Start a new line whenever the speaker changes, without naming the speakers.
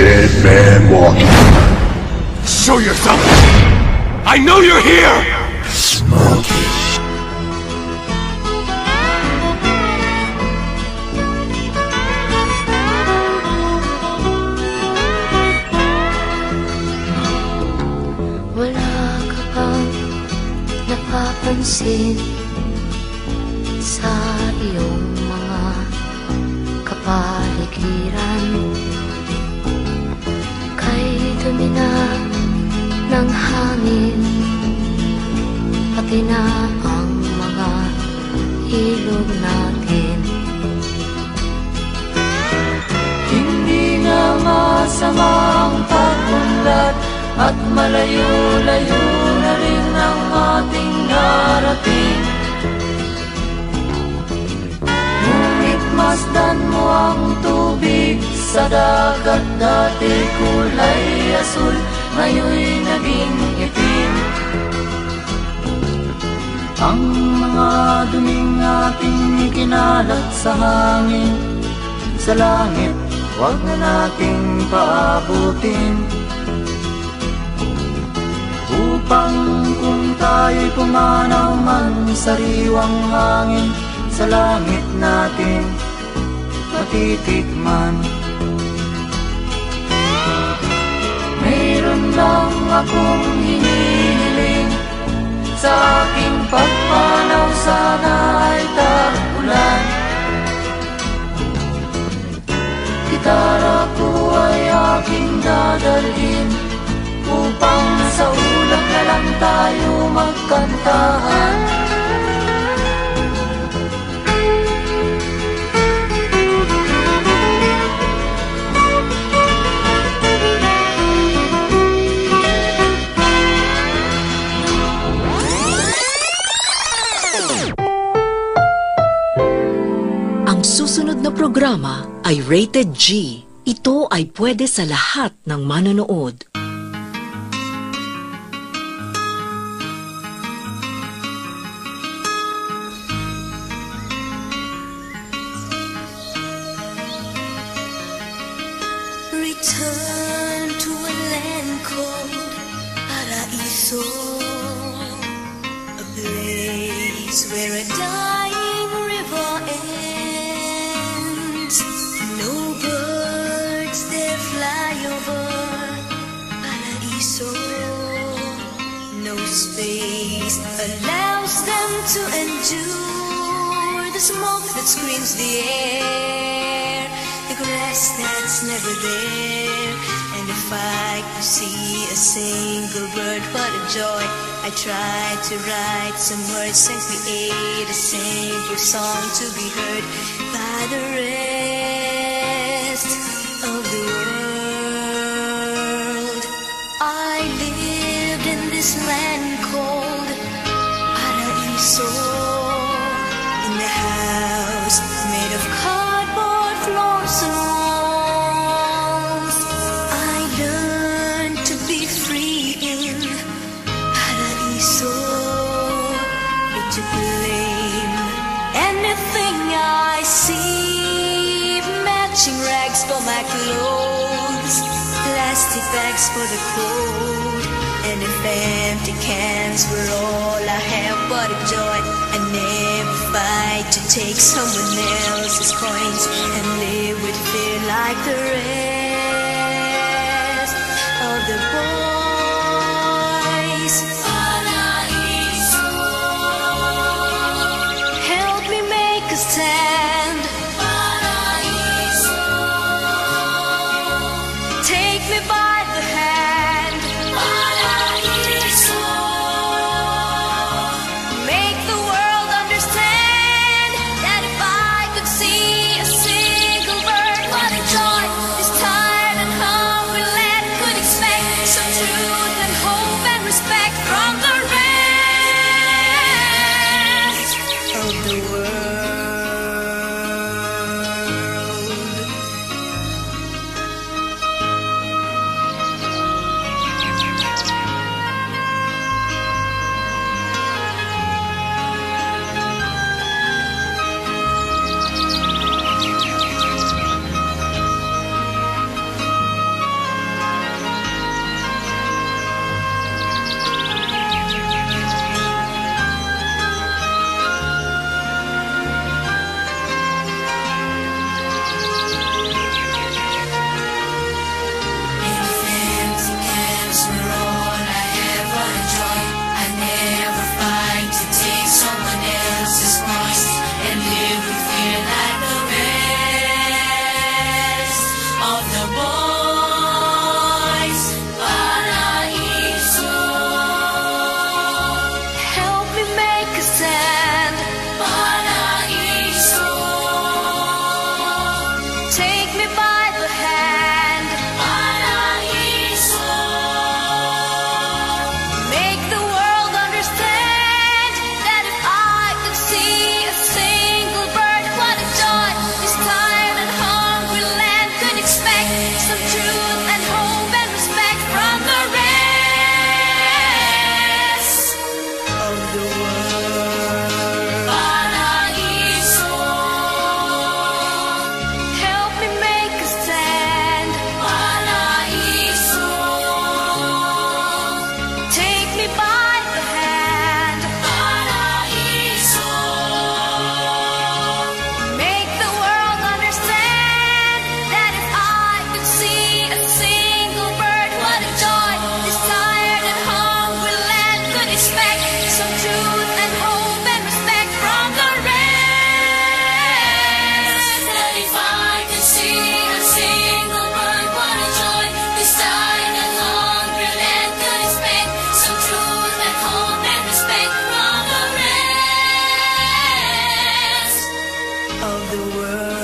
Dead man walking.
Show yourself! I know you're here!
Smokey.
Wala ka bang napapansin sa iyong mga kapaligiran? Kay dumi na ng hangin, pati na ang mga ilog natin.
Hindi nga masamang pag-unlad at malayo-layo na rin ang ating narating. Ngunit masdan mo ang tubig sa dagat, dati kulay asul, ngayon'y naging itim. Ang mga duming ating ikinalat sa hangin, sa langit, huwag na nating paabutin. Upang kung tayo'y pumanaw man sa sariwang hangin, sa langit natin matitikman. Mayroon lang akong hinihiling, sa aking pagpanaw sana ay tag-ulan. Gitara ko ay aking dadalhin, upang sa ulap na lang tayo magkantahan.
Ang susunod na programa ay Rated G. Ito ay pwede sa lahat ng manonood.
Return to a land called Paraiso, a place where a dying river ends. No birds there fly over Paraiso. No space allows them to endure the smoke that screams the air, the grass that's never there. And if I could see a single bird, what a joy. I tried to write some words and create a simple song to be heard by the rest of the world. I lived in this land called Paraiso, in the house made of cardboard floors and walls. I learned to be free in Paraiso, and to blame anything I see. Matching rags for my clothes, plastic bags for the cold, and if empty cans were all I have, what a joy. I never fight to take someone else's coins and live with fear like the rest of the boys. Paraiso, help me make a stand. Paraiso, take me by the hand. Paraiso, make the world understand that if I could see a single bird, what a joy this time. the world.